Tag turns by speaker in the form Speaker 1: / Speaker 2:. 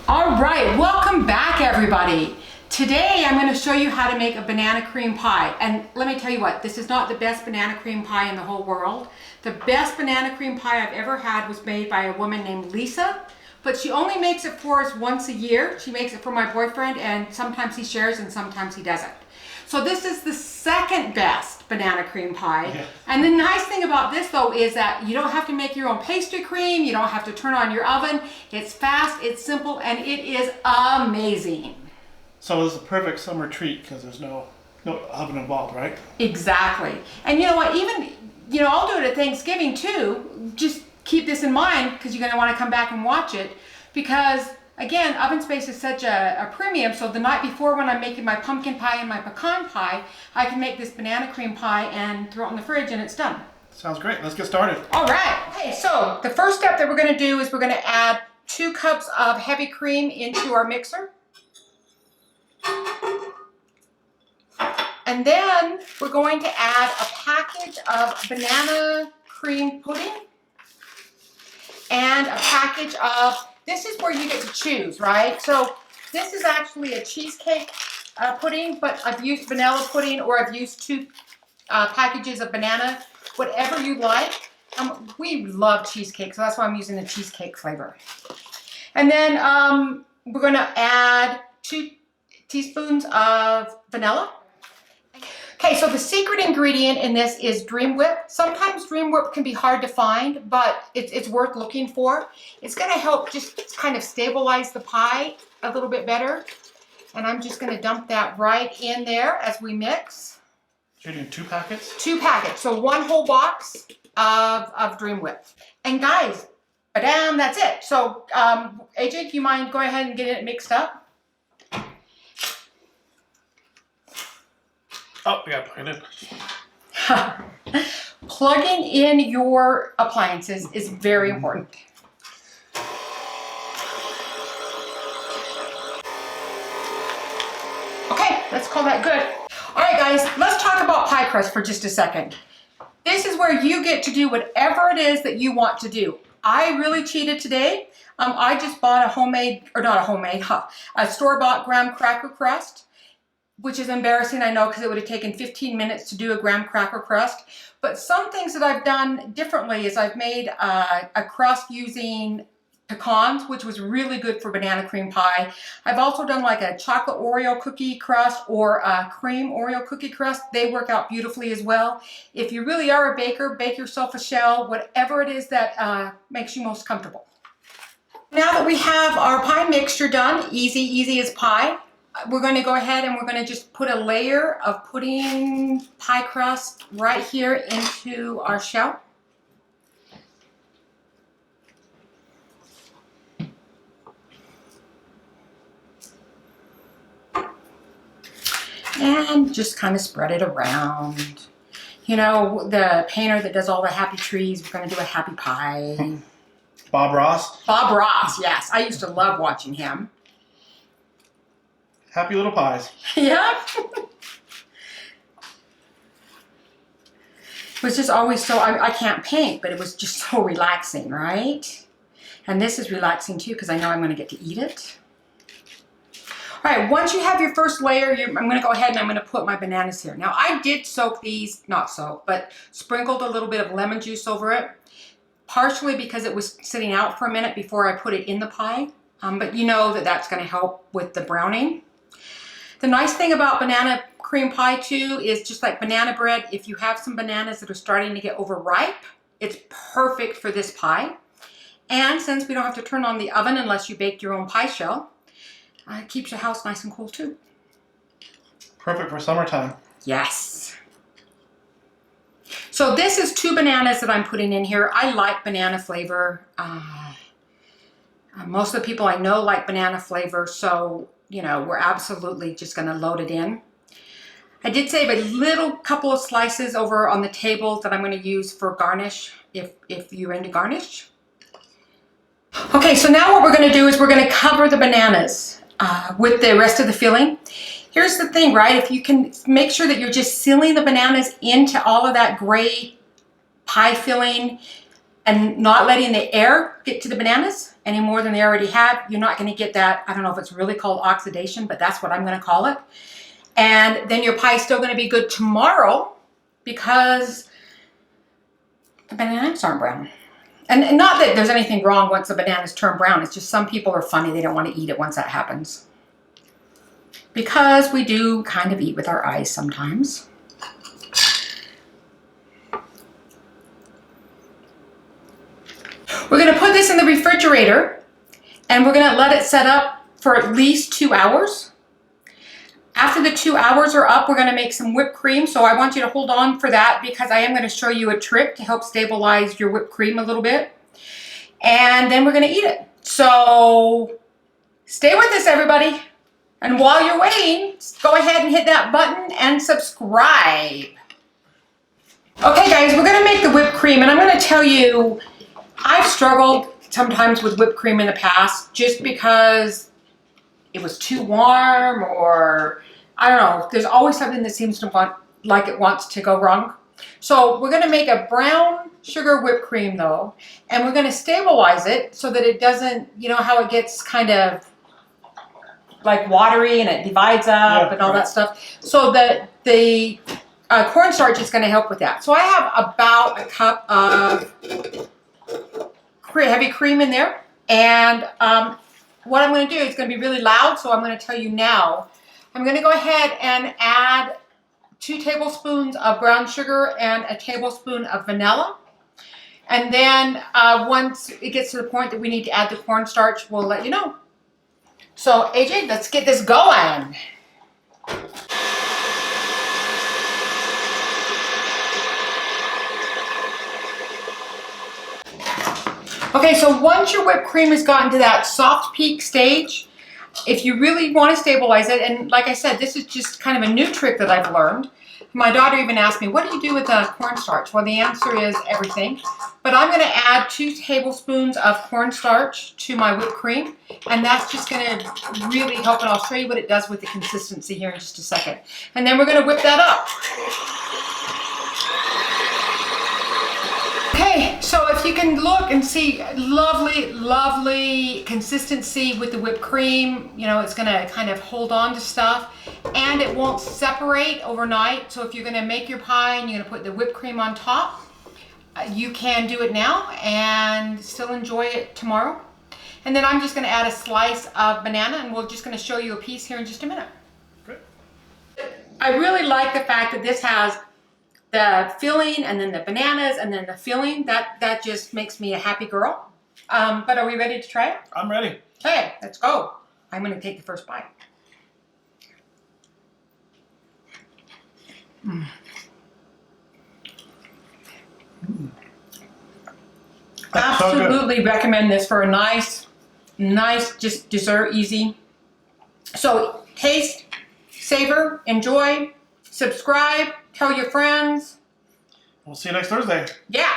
Speaker 1: All right, welcome back everybody. Today I'm going to show you how to make a banana cream pie. And let me tell you what, this is not the best banana cream pie in the whole world. The best banana cream pie I've ever had was made by a woman named Lisa, but she only makes it for us once a year. She makes it for my boyfriend, and sometimes he shares and sometimes he doesn't. So this is the second best banana cream pie. Yeah. And the nice thing about this though is that you don't have to make your own pastry cream. You don't have to turn on your oven. It's fast, it's simple, and it is amazing.
Speaker 2: So it's a perfect summer treat because there's no oven involved, right?
Speaker 1: Exactly. And you know what, even, I'll do it at Thanksgiving too. Just keep this in mind because you're going to want to come back and watch it because again, oven space is such a premium, so the night before when I'm making my pumpkin pie and my pecan pie, I can make this banana cream pie and throw it in the fridge and it's done.
Speaker 2: Sounds great. Let's get started.
Speaker 1: All right. Okay, so the first step that we're going to do is we're going to add 2 cups of heavy cream into our mixer. And then we're going to add a package of banana cream pudding and a package of, this is where you get to choose, right? So this is actually a cheesecake pudding, but I've used vanilla pudding or I've used 2 packages of banana, whatever you like. We love cheesecake, so that's why I'm using the cheesecake flavor. And then we're going to add 2 teaspoons of vanilla. Okay, so the secret ingredient in this is Dream Whip. Sometimes Dream Whip can be hard to find, but it's worth looking for. It's going to help just kind of stabilize the pie a little bit better. And I'm just going to dump that right in there as we mix.
Speaker 2: You're doing 2 packets?
Speaker 1: 2 packets, so 1 whole box of Dream Whip. And guys, badam, that's it. So AJ, do you mind going ahead and getting it mixed up?
Speaker 2: Oh, we got to plug it in.
Speaker 1: Plugging in your appliances is very important. Okay, let's call that good. All right, guys, let's talk about pie crust for just a second. This is where you get to do whatever it is that you want to do. I really cheated today. I just bought a store-bought graham cracker crust, which is embarrassing, I know, because it would have taken 15 minutes to do a graham cracker crust. But some things that I've done differently is I've made a crust using pecans, which was really good for banana cream pie. I've also done like a chocolate Oreo cookie crust or a cream Oreo cookie crust. They work out beautifully as well. If you really are a baker, bake yourself a shell, whatever it is that makes you most comfortable. Now that we have our pie mixture done, easy as pie, we're going to go ahead and we're going to just put a layer of pudding pie crust right here into our shell. And just kind of spread it around. You know, the painter that does all the happy trees, we're going to do a happy pie.
Speaker 2: Bob Ross?
Speaker 1: Bob Ross, yes. I used to love watching him.
Speaker 2: Happy little pies.
Speaker 1: Yeah. It was just always so, I can't paint, but it was just so relaxing, right? And this is relaxing too because I know I'm going to get to eat it. All right, once you have your first layer, I'm going to go ahead and I'm going to put my bananas here. Now, I did soak these, not soak, but sprinkled a little bit of lemon juice over it, partially because it was sitting out for a minute before I put it in the pie. But you know that that's going to help with the browning. The nice thing about banana cream pie too is just like banana bread, if you have some bananas that are starting to get overripe, it's perfect for this pie. And since we don't have to turn on the oven unless you bake your own pie shell, it keeps your house nice and cool too.
Speaker 2: Perfect for summertime.
Speaker 1: Yes. So this is 2 bananas that I'm putting in here. I like banana flavor. Most of the people I know like banana flavor, so we're absolutely just going to load it in. I did save a little couple of slices over on the table that I'm going to use for garnish, if you're into garnish. Okay, so now what we're going to do is we're going to cover the bananas with the rest of the filling. Here's the thing, right? If you can make sure that you're just sealing the bananas into all of that gray pie filling and not letting the air get to the bananas any more than they already have, you're not going to get that. I don't know if it's really called oxidation, but that's what I'm going to call it. And then your pie is still going to be good tomorrow because the bananas aren't brown. And not that there's anything wrong once the bananas turn brown. It's just some people are funny. They don't want to eat it once that happens. Because we do kind of eat with our eyes sometimes. We're going to put this in the refrigerator and we're going to let it set up for at least 2 hours. After the 2 hours are up, we're going to make some whipped cream. So I want you to hold on for that because I am going to show you a trick to help stabilize your whipped cream a little bit. And then we're going to eat it. So stay with us, everybody. And while you're waiting, go ahead and hit that button and subscribe. Okay, guys, we're going to make the whipped cream. And I'm going to tell you, I've struggled sometimes with whipped cream in the past just because it was too warm or I don't know. There's always something that seems to want like it wants to go wrong. So we're going to make a brown sugar whipped cream though, and we're going to stabilize it so that it doesn't, you know how it gets kind of like watery and it divides up and all that stuff. So that the cornstarch is going to help with that. So I have about a cup of heavy cream in there, and what I'm going to do is going to be really loud, so I'm going to tell you now. I'm going to go ahead and add 2 tablespoons of brown sugar and a tablespoon of vanilla. And then once it gets to the point that we need to add the cornstarch, we'll let you know. So AJ, let's get this going. Okay, so once your whipped cream has gotten to that soft peak stage, if you really want to stabilize it, and like I said, this is just kind of a new trick that I've learned. My daughter even asked me, what do you do with cornstarch? Well, the answer is everything. But I'm going to add 2 tablespoons of cornstarch to my whipped cream, and that's just going to really help, and I'll show you what it does with the consistency here in just a second. And then we're going to whip that up. Okay, so if you can look and see lovely, lovely consistency with the whipped cream, you know, it's going to kind of hold on to stuff and it won't separate overnight. So if you're going to make your pie and you're going to put the whipped cream on top, you can do it now and still enjoy it tomorrow. And then I'm just going to add a slice of banana, and we're just going to show you a piece here in just a minute.
Speaker 2: Great.
Speaker 1: I really like the fact that this has the filling and then the bananas and then the filling. That just makes me a happy girl. But are we ready to try it?
Speaker 2: I'm ready.
Speaker 1: Okay, let's go. I'm going to take the first bite. Absolutely recommend this for a nice just dessert, easy. So taste, savor, enjoy, subscribe, tell your friends.
Speaker 2: We'll see you next Thursday.
Speaker 1: Yeah.